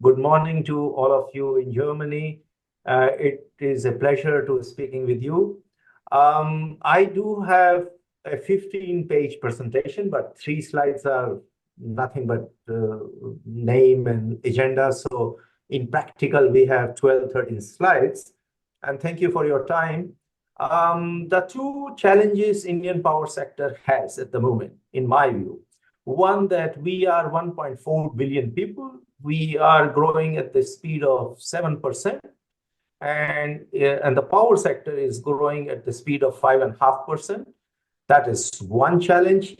Good morning to all of you in Germany. It is a pleasure to speaking with you. I do have a 15-page presentation, but 3 slides are nothing but name and agenda. So in practical, we have 12, 13 slides. And thank you for your time. The two challenges Indian power sector has at the moment, in my view, one, that we are 1.4 billion people. We are growing at the speed of 7%, and the power sector is growing at the speed of 5.5%. That is one challenge.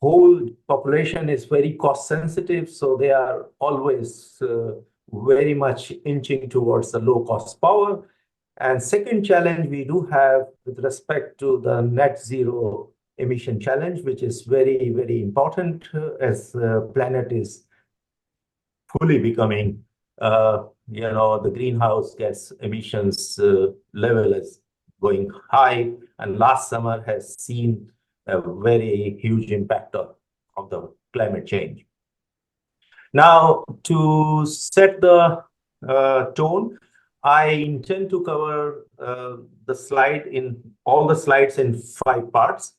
Whole population is very cost sensitive, so they are always very much inching towards the low cost power. And second challenge we do have with respect to the net zero emission challenge, which is very, very important as the planet is fully becoming, the greenhouse gas emissions level is going high, and last summer has seen a very huge impact of the climate change. Now, to set the tone, I intend to cover all the slides in 5 parts.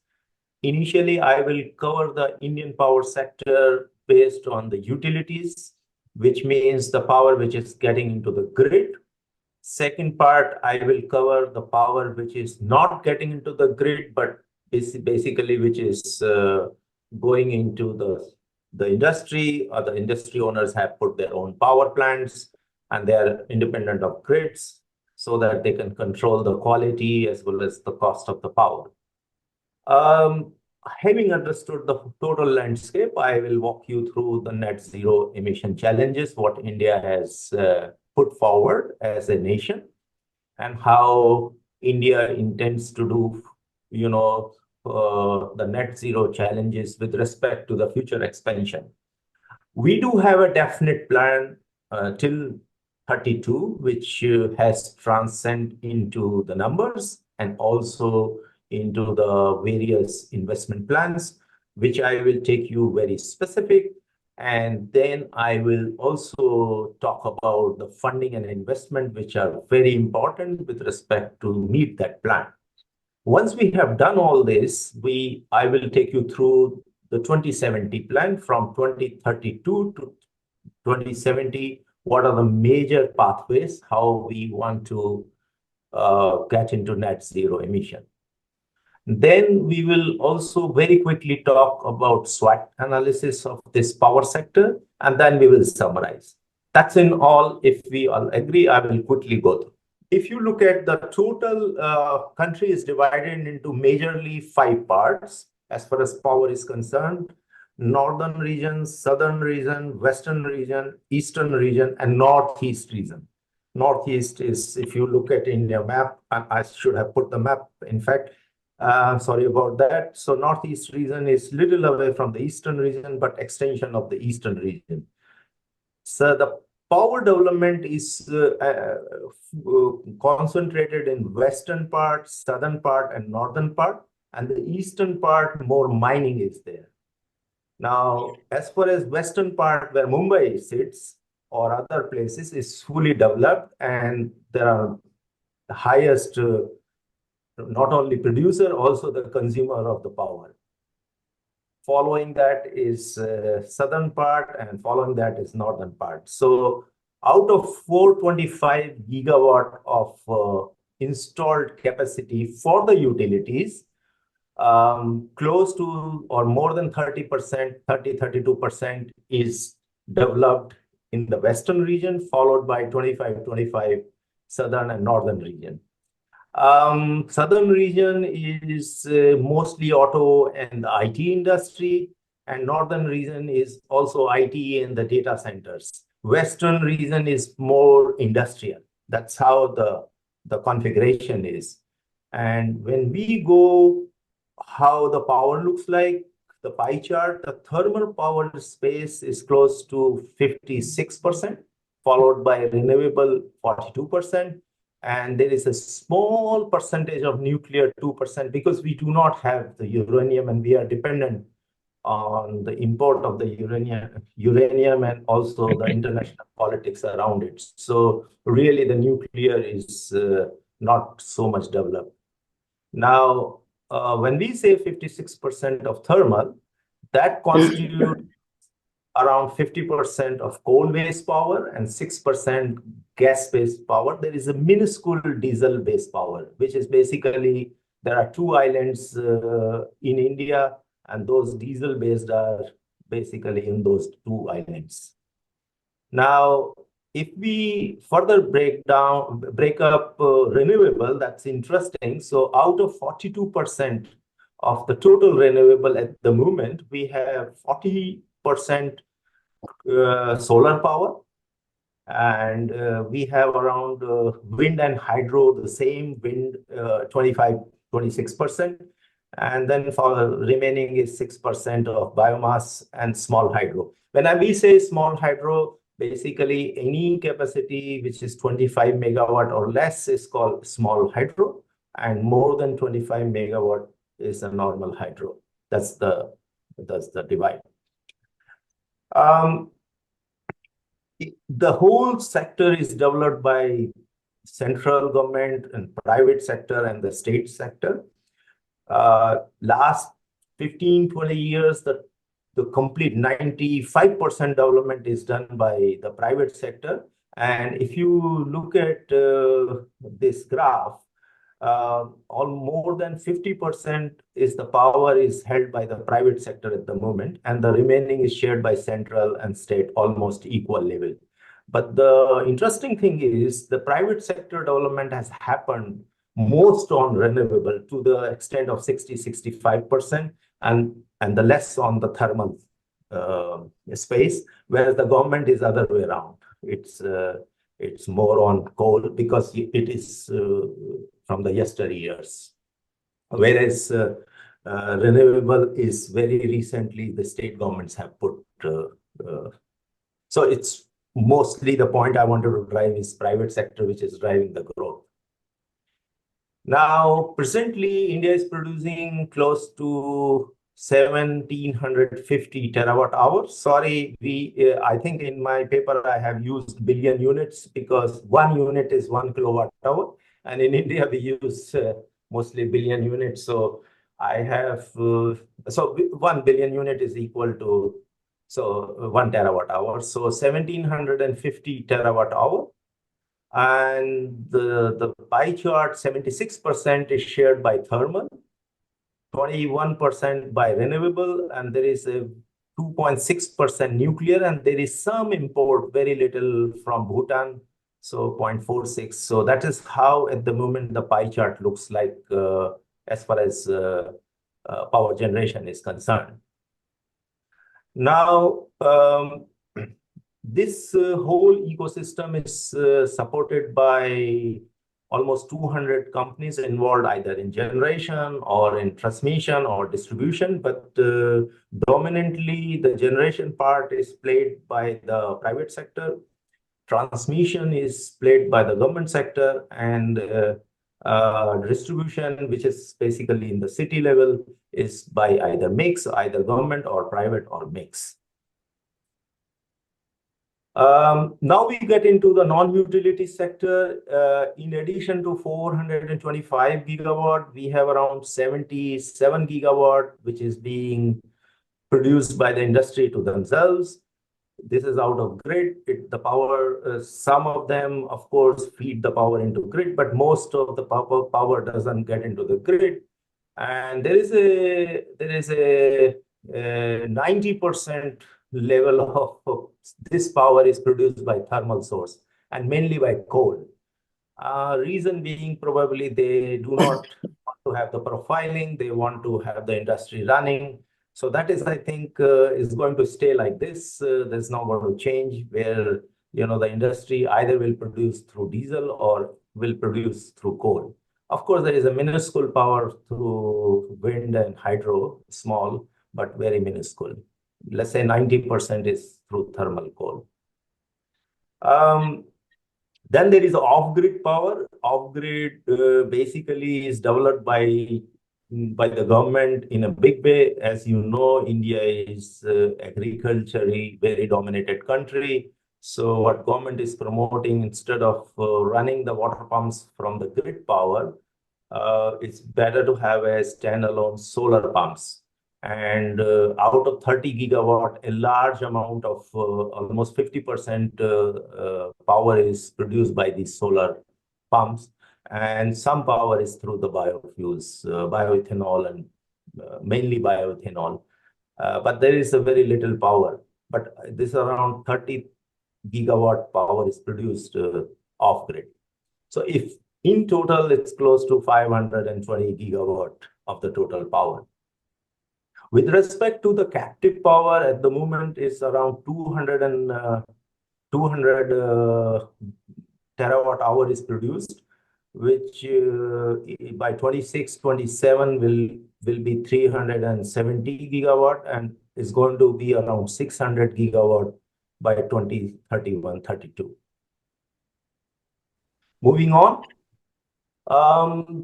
Initially, I will cover the Indian power sector based on the utilities, which means the power which is getting into the grid. Second part, I will cover the power which is not getting into the grid, but basically which is going into the industry, or the industry owners have put their own power plants and they are independent of grids so that they can control the quality as well as the cost of the power. Having understood the total landscape, I will walk you through the net zero emission challenges, what India has put forward as a nation, and how India intends to do, the net zero challenges with respect to the future expansion. We do have a definite plan till 32, which has transcended into the numbers and also into the various investment plans, which I will take you very specific. And then I will also talk about the funding and investment, which are very important with respect to meet that plan. Once we have done all this, I will take you through the 2070 plan from 2032 to 2070. What are the major pathways, how we want to get into net zero emission. Then we will also very quickly talk about SWOT analysis of this power sector, and then we will summarize. That's in all. If we all agree, I will quickly go through. If you look at the total country is divided into majorly 5 parts as far as power is concerned: northern region, southern region, western region, eastern region, and northeast region. Northeast is, if you look at India map, I should have put the map, in fact, sorry about that. So northeast region is little away from the eastern region, but extension of the eastern region. So the power development is concentrated in western part, southern part, and northern part, and the eastern part, more mining is there. Now, as far as western part, where Mumbai sits or other places, is fully developed, and there are the highest not only producer, also the consumer of the power. Following that is southern part, and following that is northern part. So out of 425 gigawatt of installed capacity for the utilities, close to or more than 30%, 32% is developed in the western region, followed by 25 southern and northern region. Southern region is mostly auto and the IT industry, and northern region is also IT and the data centers. Western region is more industrial. That's how the configuration is. And when we go how the power looks like, the pie chart, the thermal power space is close to 56%, followed by renewable 42%. And there is a small percentage of nuclear, 2%, because we do not have the uranium and we are dependent on the import of the uranium and also the international politics around it. So really the nuclear is not so much developed. Now, when we say 56% of thermal, that constitutes around 50% of coal-based power and 6% gas-based power. There is a minuscule diesel-based power, which is basically there are two islands in India, and those diesel-based are basically in those two islands. Now, if we further break up renewable, that's interesting. So out of 42% of the total renewable at the moment, we have 40% solar power, and we have around wind and hydro, the same wind 26%, and then for the remaining is 6% of biomass and small hydro. When we say small hydro, basically any capacity which is 25 megawatt or less is called small hydro, and more than 25 megawatt is a normal hydro. That's the divide. The whole sector is developed by central government and private sector and the state sector. Last 15-20 years, the complete 95% development is done by the private sector. And if you look at this graph, all more than 50% is the power is held by the private sector at the moment, and the remaining is shared by central and state almost equal level. But the interesting thing is the private sector development has happened most on renewable to the extent of 60-65%, and the less on the thermal space, whereas the government is other way around. It's more on coal because it is from the yesteryears, whereas renewable is very recently the state governments have put. So it's mostly the point I wanted to drive is private sector, which is driving the growth. Now, presently, India is producing close to 1,750 terawatt hours. Sorry, I think in my paper I have used billion units because 1 unit is 1 kilowatt hour, and in India we use mostly billion units. So I have so 1 billion unit is equal to 1 terawatt hour. So 1,750 terawatt hour. And the pie chart, 76% is shared by thermal, 21% by renewable, and there is a 2.6% nuclear, and there is some import, very little from Bhutan, so 0.46. So that is how at the moment the pie chart looks like as far as power generation is concerned. Now, this whole ecosystem is supported by almost 200 companies involved either in generation or in transmission or distribution, but dominantly the generation part is played by the private sector, transmission is played by the government sector, and distribution, which is basically in the city level, is by either mix, either government or private or mix. Now we get into the non-utility sector. In addition to 425 gigawatt, we have around 77 gigawatt, which is being produced by the industry to themselves. This is out of grid. The power, some of them, of course, feed the power into grid, but most of the power doesn't get into the grid. And there is a 90% level of this power is produced by thermal source and mainly by coal. Reason being probably they do not want to have the profiling, they want to have the industry running. So that is, I think, is going to stay like this. There's not going to change where, the industry either will produce through diesel or will produce through coal. Of course, there is a minuscule power through wind and hydro, small, but very minuscule. Let's say 90% is through thermal coal. Then there is off-grid power. Off-grid basically is developed by by the government in a big way. As you know, India is agriculturally very dominated country. So what government is promoting, instead of running the water pumps from the grid power, it's better to have a standalone solar pumps. And out of 30 gigawatt, a large amount of almost 50% power is produced by these solar pumps, and some power is through the biofuels, bioethanol, and mainly bioethanol. But there is a very little power. But this around 30 gigawatt power is produced off grid. So if in total it's close to 520 gigawatt of the total power. With respect to the captive power, at the moment is around 200 terawatt hour is produced, which by 26-27 will be 370 gigawatt, and is going to be around 600 gigawatt by 2031-32. Moving on.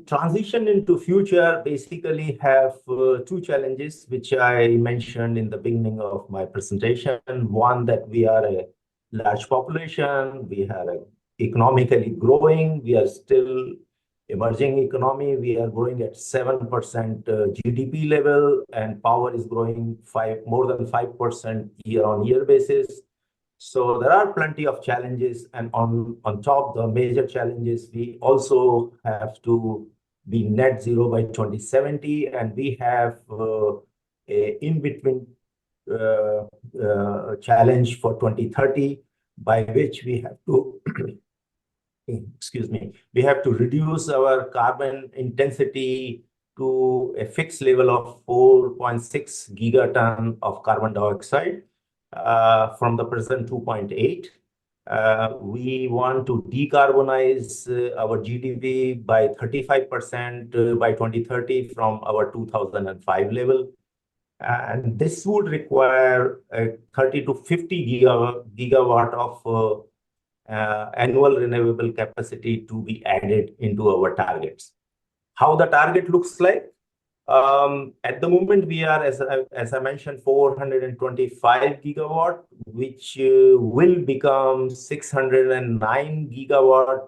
Transition into future basically have two challenges, which I mentioned in the beginning of my presentation. One, that we are a large population, we are economically growing, we are still emerging economy, we are growing at 7% GDP level, and power is growing more than 5% year-on-year basis. So there are plenty of challenges, and on top the major challenges, we also have to be net zero by 2070, and we have a in-between challenge for 2030, by which we have to excuse me, we have to reduce our carbon intensity to a fixed level of 4.6 gigaton of carbon dioxide from the present 2.8. We want to decarbonize our GDP by 35% by 2030 from our 2005 level. And this would require 30 to 50 gigawatt of annual renewable capacity to be added into our targets. How the target looks like? At the moment, we are, as I mentioned, 425 gigawatt, which will become 609 gigawatt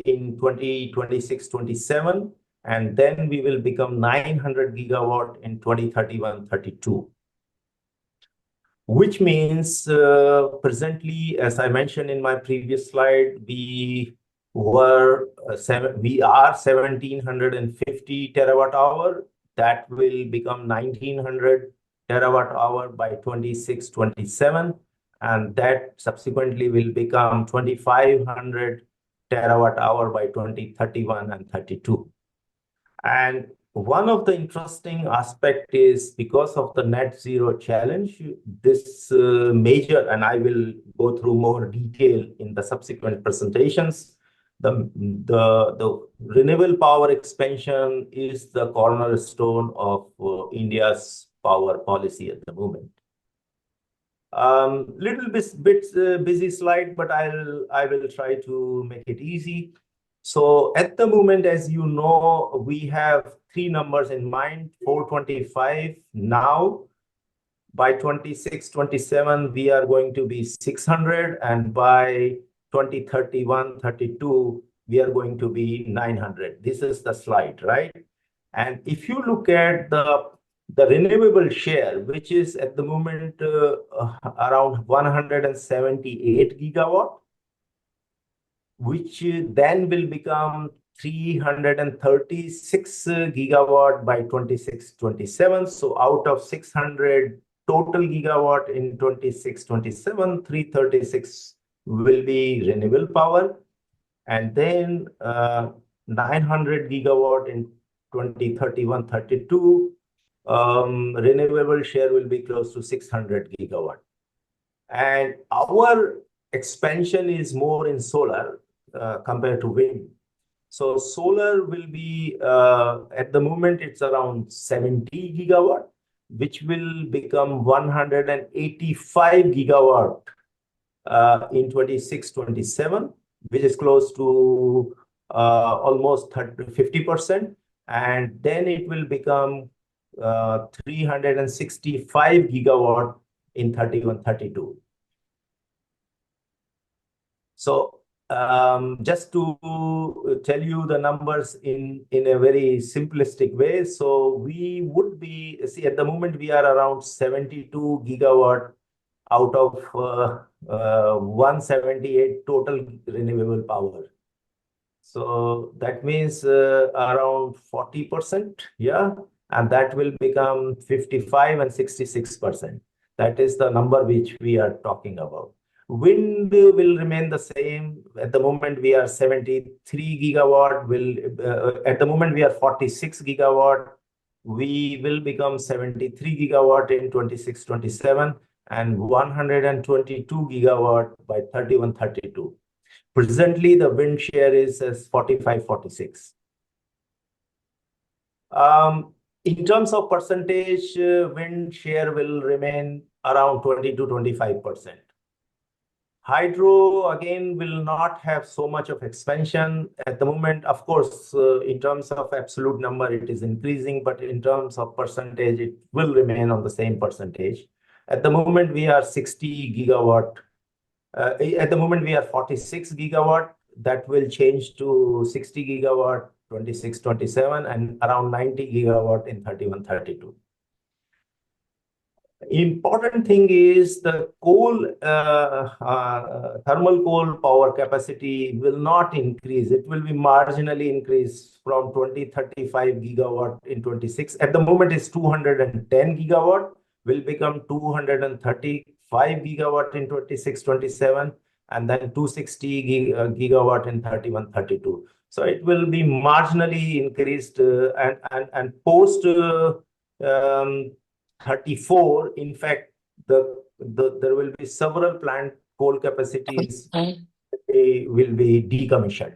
in 2026-27, and then we will become 900 gigawatt in 2031-32. Which means presently, as I mentioned in my previous slide, we are 1750 terawatt hour. That will become 1900 terawatt hour by 26-27, and that subsequently will become 2500 terawatt hour by 2031 and 32. And one of the interesting aspect is, because of the net zero challenge, this major, and I will go through more detail in the subsequent presentations, the renewable power expansion is the cornerstone of India's power policy at the moment. Little bit busy slide, but I will try to make it easy. So at the moment, as you know, we have three numbers in mind: 425 now. By 26-27, we are going to be 600, and by 2031-32, we are going to be 900. This is the slide, right? And if you look at the renewable share, which is at the moment around 178 gigawatt, which then will become 336 gigawatt by 26-27. So out of 600 total gigawatt in 26-27, 336 will be renewable power, and then 900 gigawatt in 2031-32. Renewable share will be close to 600 gigawatt. And our expansion is more in solar compared to wind. So solar will be, at the moment, it's around 70 gigawatt, which will become 185 gigawatt in 26-27, which is close to almost 50%. and then it will become 365 gigawatt in 31-32. So just to tell you the numbers in a very simplistic way, so we would be, see, at the moment we are around 72 gigawatt out of 178 total renewable power. So that means around 40%, yeah, and that will become 55 and 66%. That is the number which we are talking about. Wind will remain the same. At the moment, we are 73 gigawatt. At the moment, we are 46 gigawatt. We will become 73 gigawatt in 26-27 and 122 gigawatt by 31-32. Presently, the wind share is as 45-46. In terms of percentage, wind share will remain around 20 to 25%. Hydro, again, will not have so much of expansion at the moment. Of course, in terms of absolute number, it is increasing, but in terms of percentage, it will remain on the same percentage. At the moment, we are 60 gigawatt. At the moment, we are 46 gigawatt. That will change to 60 gigawatt 26-27 and around 90 gigawatt in 31-32. Important thing is the thermal coal power capacity will not increase. It will be marginally increased from 35 gigawatt in 26. At the moment, it's 210 gigawatt, will become 235 gigawatt in 26-27, and then 260 gigawatt in 31-32. So it will be marginally increased, and post um, 34, in fact, there will be several plant coal capacities will be decommissioned.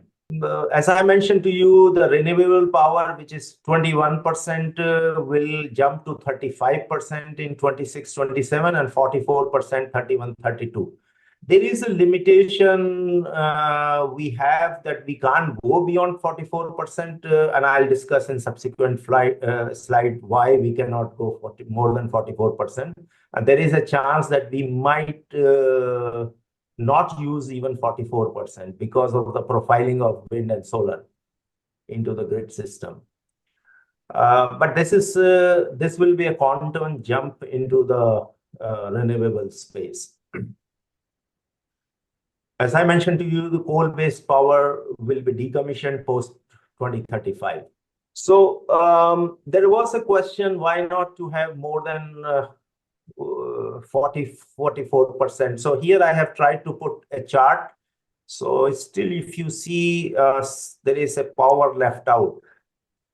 As I mentioned to you, the renewable power, which is 21%, will jump to 35% in 26-27 and 44% 31-32. There is a limitation we have that we can't go beyond 44%, and I'll discuss in subsequent slide why we cannot go more than 44%. And there is a chance that we might not use even 44% because of the profiling of wind and solar into the grid system. But this will be a quantum jump into the renewable space. As I mentioned to you, the coal-based power will be decommissioned post 2035. So there was a question, why not to have more than 44%. So here I have tried to put a chart. So still, if you see, there is a power left out.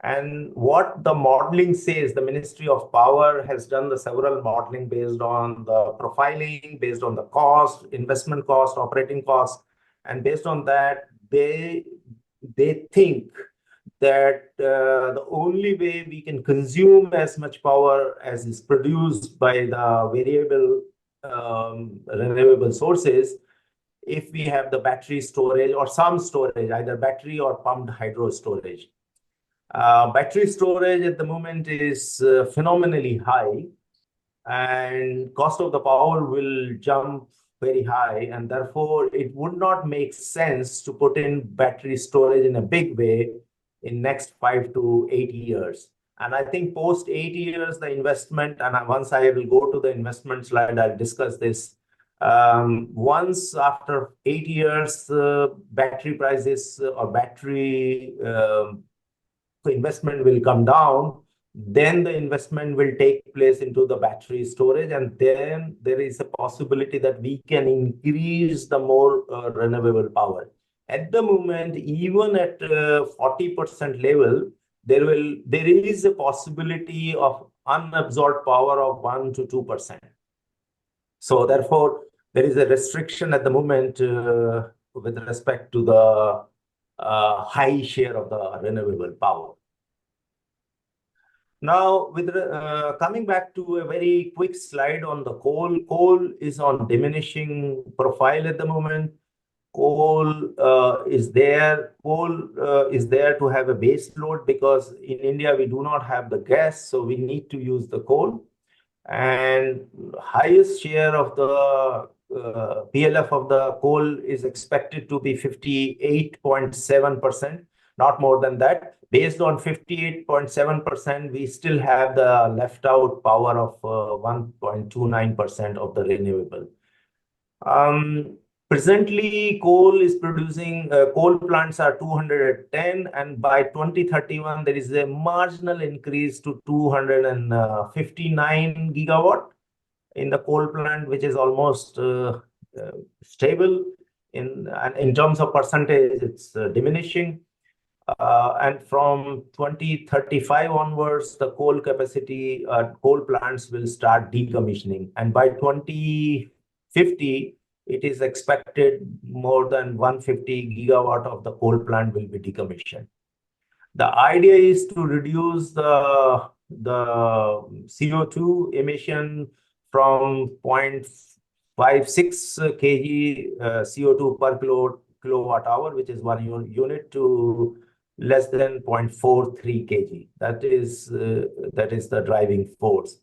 And what the modeling says, the Ministry of Power has done the several modeling based on the profiling, based on the cost, investment cost, operating cost. And based on that, they think that the only way we can consume as much power as is produced by the variable renewable sources, if we have the battery storage or some storage, either battery or pumped hydro storage. Battery storage at the moment is phenomenally high, and cost of the power will jump very high, and therefore it would not make sense to put in battery storage in a big way in next 5 to 8 years. And I think post 8 years, the investment, and once I will go to the investment slide, I'll discuss this. Once after 8 years, battery prices or battery investment will come down, then the investment will take place into the battery storage, and then there is a possibility that we can increase the more renewable power. At the moment, even at 40% level, there is a possibility of unabsorbed power of 1 to 2%. So therefore, there is a restriction at the moment with respect to the high share of the renewable power. Now, with coming back to a very quick slide on the coal is on diminishing profile at the moment. coal is there. Coal is there to have a base load, because in India we do not have the gas, so we need to use the coal. And highest share of the PLF of the coal is expected to be 58.7%, not more than that. Based on 58.7%, we still have the left out power of 1.29% of the renewable. Presently, coal plants are 210, and by 2031, there is a marginal increase to 259 gigawatt in the coal plant, which is almost stable. In terms of percentage, it's diminishing. And from 2035 onwards, the coal plants will start decommissioning. And by 2050, it is expected more than 150 gigawatt of the coal plant will be decommissioned. The idea is to reduce the CO2 emission from 0.56 kg CO2 per kilowatt hour, which is one unit, to less than 0.43 kg. That is the driving force.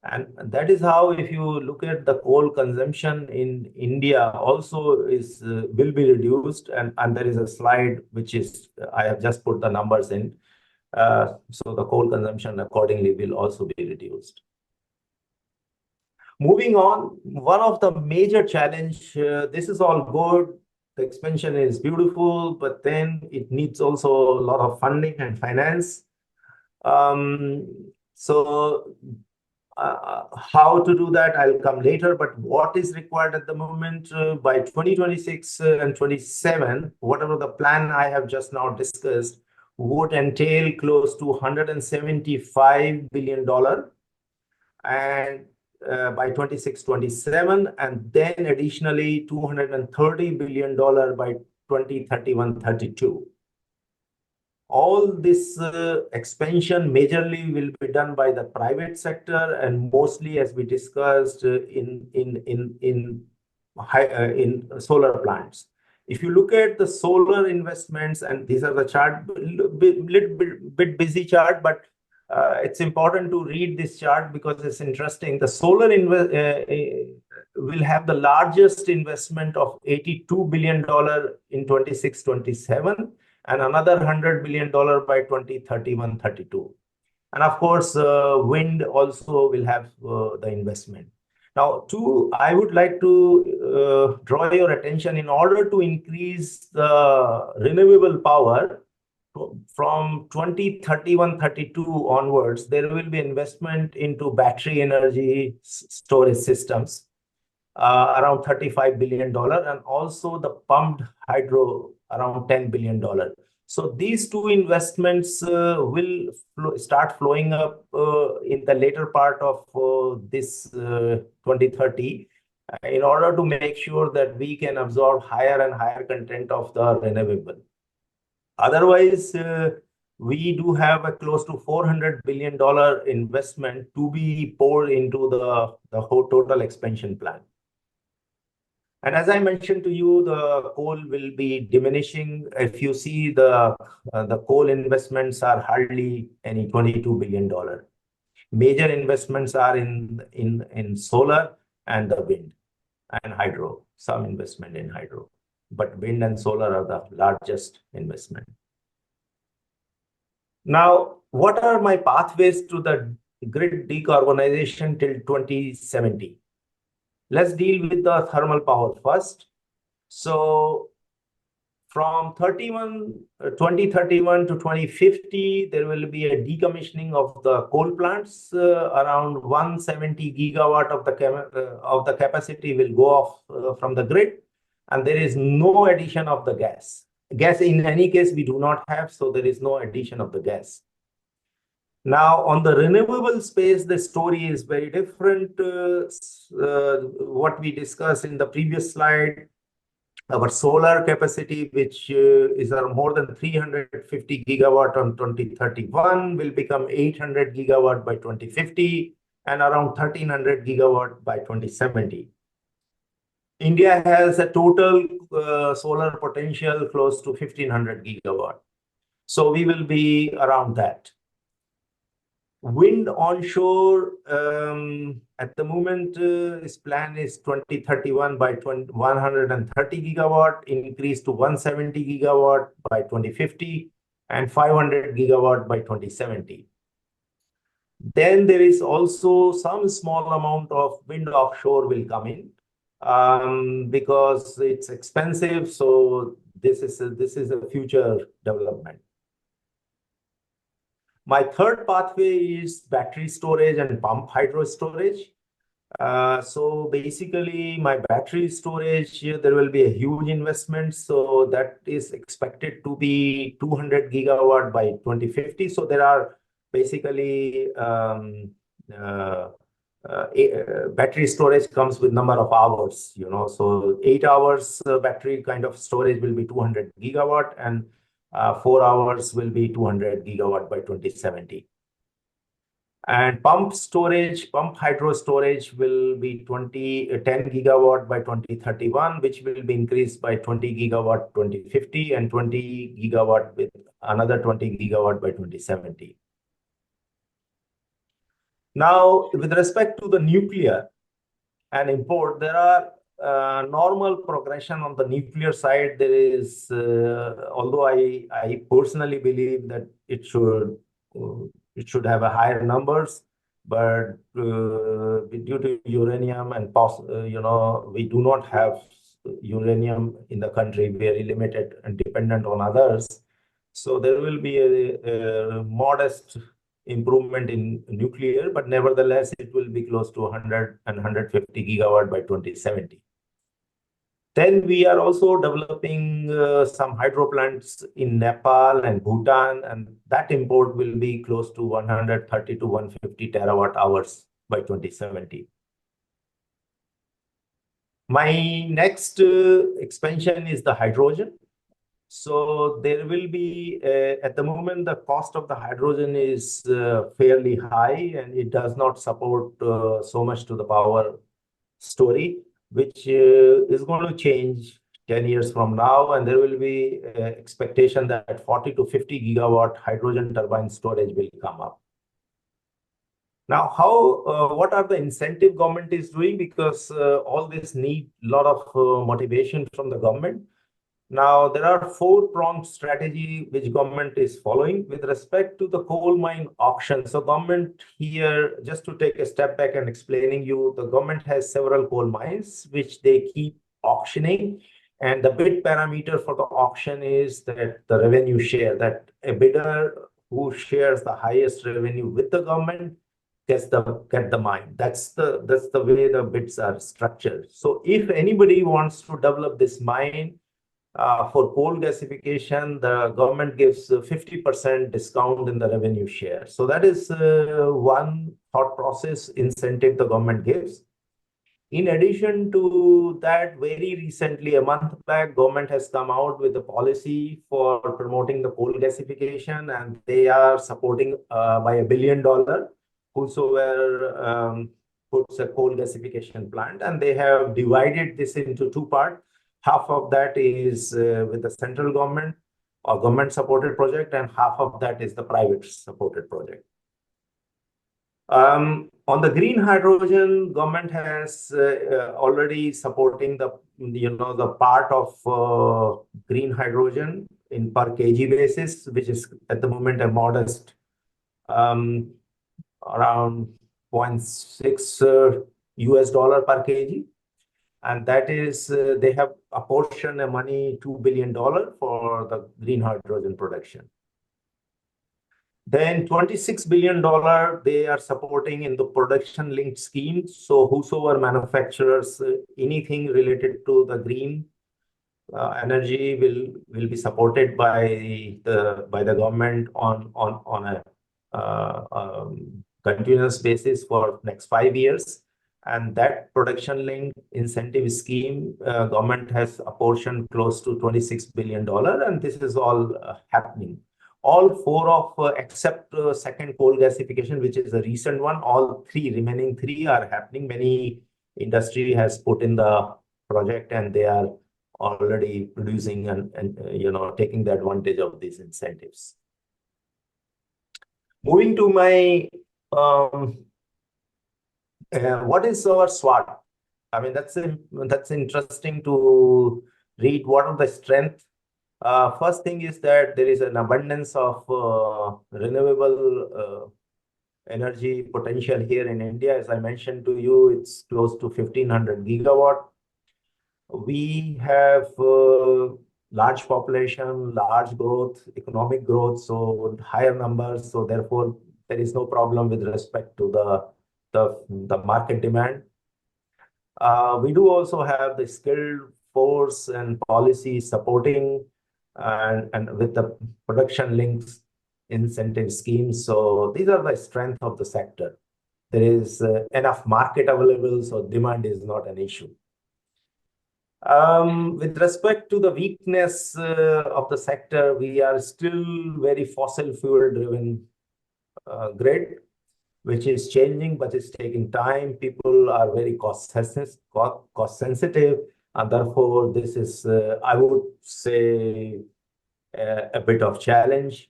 And that is how, if you look at the coal consumption in India, also will be reduced. And there is a slide which is, I have just put the numbers in. So the coal consumption accordingly will also be reduced. Moving on, one of the major challenge, this is all good. The expansion is beautiful, but then it needs also a lot of funding and finance. How to do that, I'll come later. But what is required at the moment, by 2026 and 27, whatever the plan I have just now discussed would entail close to $175 billion, and by 26-27, and then additionally $230 billion by 2031-32. All this expansion majorly will be done by the private sector, and mostly, as we discussed, in solar plants. If you look at the solar investments, and these are the chart, little bit busy chart, but it's important to read this chart because it's interesting. The solar will have the largest investment of $82 billion in 26-27, and another $100 billion by 2031-32. And of course, wind also will have the investment. Now, I would like to draw your attention, in order to increase the renewable power from 2031-32 onwards, there will be investment into battery energy storage systems, around $35 billion, and also the pumped hydro, around $10 billion. So these two investments will start flowing up in the later part of this 2030, in order to make sure that we can absorb higher and higher content of the renewable. Otherwise, we do have a close to $400 billion investment to be poured into the whole total expansion plan. And as I mentioned to you, the coal will be diminishing. If you see, the coal investments are hardly any $22 billion. Major investments are in solar and the wind and hydro, some investment in hydro. But wind and solar are the largest investment. Now, what are my pathways to the grid decarbonization till 2070? Let's deal with the thermal power first. So from 2031 to 2050, there will be a decommissioning of the coal plants. Around 170 gigawatt of the capacity will go off from the grid, and there is no addition of the gas. Gas, in any case, we do not have, so there is no addition of the gas. Now, on the renewable space, the story is very different. What we discussed in the previous slide, our solar capacity, which is more than 350 gigawatt on 2031, will become 800 gigawatt by 2050, and around 1300 gigawatt by 2070. India has a total solar potential close to 1,500 gigawatt. So we will be around that. Wind onshore, at the moment, its plan is 2031 by 130 gigawatt, increase to 170 gigawatt by 2050, and 500 gigawatt by 2070. Then there is also some small amount of wind offshore will come in because it's expensive. So this is a future development. My third pathway is battery storage and pump hydro storage. So basically, my battery storage, there will be a huge investment. So that is expected to be 200 gigawatt by 2050. So there are basically battery storage comes with number of hours, So 8 hours battery kind of storage will be 200 gigawatt, and 4 hours will be 200 gigawatt by 2070. And pump hydro storage will be 10 gigawatt by 2031, which will be increased by 20 gigawatt 2050 and 20 gigawatt with another 20 gigawatt by 2070. Now, with respect to the nuclear and import, there are normal progression on the nuclear side. There is, although I personally believe that it should have a higher numbers, but due to uranium and we do not have uranium in the country, very limited and dependent on others. So there will be a modest improvement in nuclear, but nevertheless, it will be close to 100 and 150 gigawatt by 2070. Then we are also developing some hydro plants in Nepal and Bhutan, and that import will be close to 130 to 150 terawatt hours by 2070. My next expansion is the hydrogen. So there will be, at the moment, the cost of the hydrogen is fairly high, and it does not support so much to the power story, which is going to change 10 years from now. And there will be expectation that 40 to 50 gigawatt hydrogen turbine storage will come up. Now, what are the incentive government is doing? Because all this need a lot of motivation from the government. Now, there are four-pronged strategy which government is following with respect to the coal mine auction. So government here, just to take a step back and explaining you, the government has several coal mines which they keep auctioning. And the bid parameter for the auction is that the revenue share, that a bidder who shares the highest revenue with the government get the mine. That's the way the bids are structured. So if anybody wants to develop this mine, for coal gasification, the government gives 50% discount in the revenue share. So that is one thought process incentive the government gives. In addition to that, very recently, a month back, government has come out with a policy for promoting the coal gasification, and they are supporting by $1 billion whosoever puts a coal gasification plant, and they have divided this into two parts. Half of that is with the central government or government-supported project, and half of that is the private-supported project. On the green hydrogen, government has already supporting the part of green hydrogen in per kg basis, which is at the moment a modest around 0.6 US dollar per kg. And that is, they have apportioned a money, $2 billion for the green hydrogen production. Then $26 billion they are supporting in the production linked scheme. So whosoever manufacturers anything related to the green energy will be supported by the government on a continuous basis for next 5 years. And that production link incentive scheme, government has apportioned close to $26 billion, and this is all happening. All four of, except second coal gasification, which is a recent one, all remaining three are happening. Many industry has put in the project, and they are already producing and taking the advantage of these incentives. Moving to my what is our SWOT? I mean, that's interesting to read. What are the strengths? First thing is that there is an abundance of renewable energy potential here in India. As I mentioned to you, it's close to 1,500 gigawatt. We have large population, large growth, economic growth, so higher numbers. So therefore, there is no problem with respect to the market demand. We do also have the skilled force and policy supporting and with the production links incentive schemes. So these are the strength of the sector. There is enough market available, so demand is not an issue. With respect to the weakness of the sector, we are still very fossil fuel driven grid, which is changing, but it's taking time. People are very cost sensitive, and therefore this is, I would say, a bit of challenge.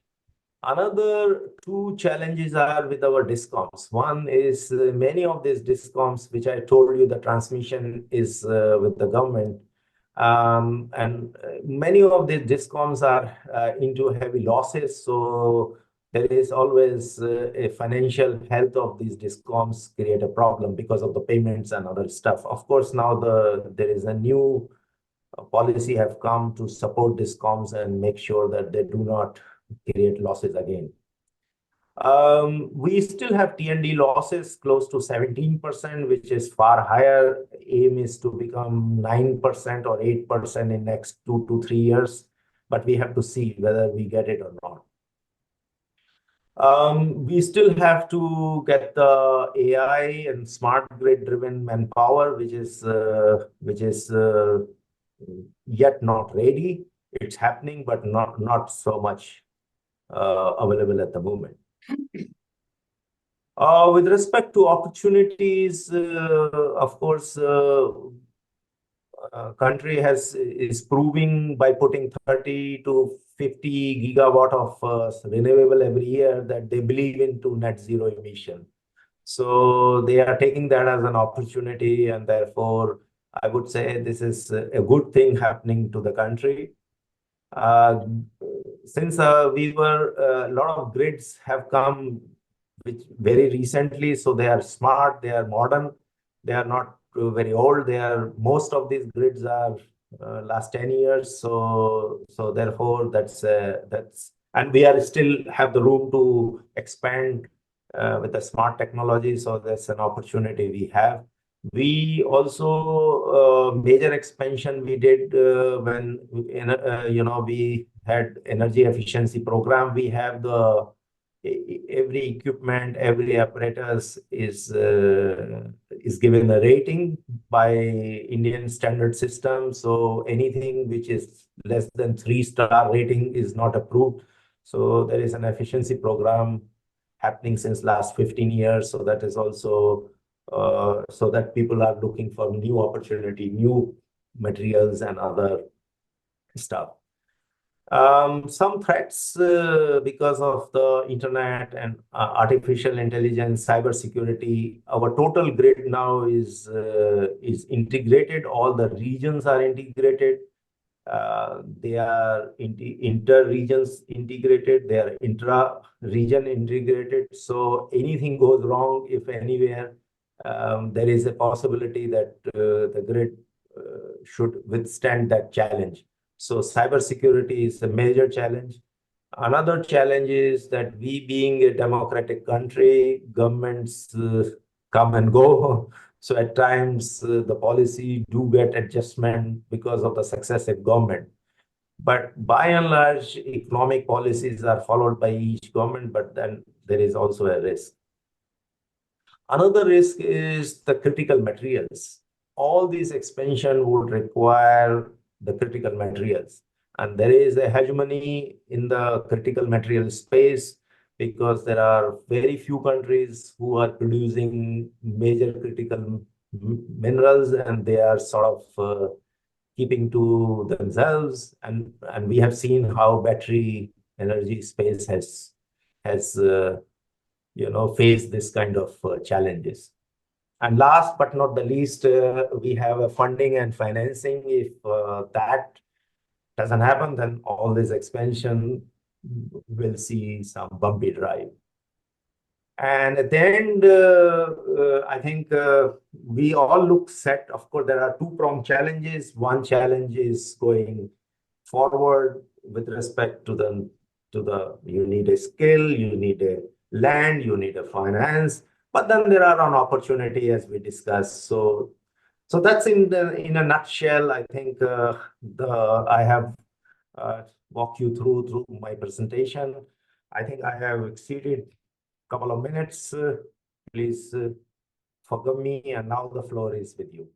Another two challenges are with our discoms. One is many of these discoms, which I told you, the transmission is with the government. And many of these discoms are into heavy losses. So there is always a financial health of these discoms create a problem because of the payments and other stuff. Of course, now there is a new policy have come to support discoms and make sure that they do not create losses again. We still have T&D losses close to 17%, which is far higher. Aim is to become 9% or 8% in next 2 to 3 years, but we have to see whether we get it or not. We still have to get the AI and smart grid driven manpower, which is yet not ready. It's happening, but not so much available at the moment. With respect to opportunities, of course, country is proving by putting 30 to 50 gigawatt of renewable every year that they believe into net zero emission. So they are taking that as an opportunity, and therefore I would say this is a good thing happening to the country. Since a lot of grids have come which very recently, so they are smart, they are modern, they are not very old. Most of these grids are last 10 years. So therefore that's and we are still have the room to expand with the smart technology. So that's an opportunity we have. We also major expansion we did when we had energy efficiency program. We have every equipment, every apparatus is given a rating by Indian standard system. So anything which is less than 3-star rating is not approved. So there is an efficiency program happening since last 15 years. So that is also so that people are looking for new opportunity, new materials and other stuff. Some threats because of the internet and artificial intelligence, cybersecurity. Our total grid now is integrated. All the regions are integrated. They are inter-regions integrated. They are intra-region integrated. So anything goes wrong, if anywhere, there is a possibility that the grid should withstand that challenge. So cybersecurity is a major challenge. Another challenge is that we being a democratic country, governments come and go. So at times the policy do get adjustment because of the successive government. But by and large, economic policies are followed by each government, but then there is also a risk. Another risk is the critical materials. All these expansion would require the critical materials. And there is a hegemony in the critical material space because there are very few countries who are producing major critical minerals, and they are sort of keeping to themselves. And we have seen how battery energy space has faced this kind of challenges. And last but not the least, we have a funding and financing. If that doesn't happen, then all this expansion will see some bumpy drive. And at the end, I think we all look set. Of course, there are two-pronged challenges. One challenge is going forward with respect to the you need a skill, you need a land, you need a finance, but then there are an opportunity as we discussed. So that's in a nutshell. I think the I have walked you through my presentation. I think I have exceeded couple of minutes. Please forgive me, and now the floor is with you.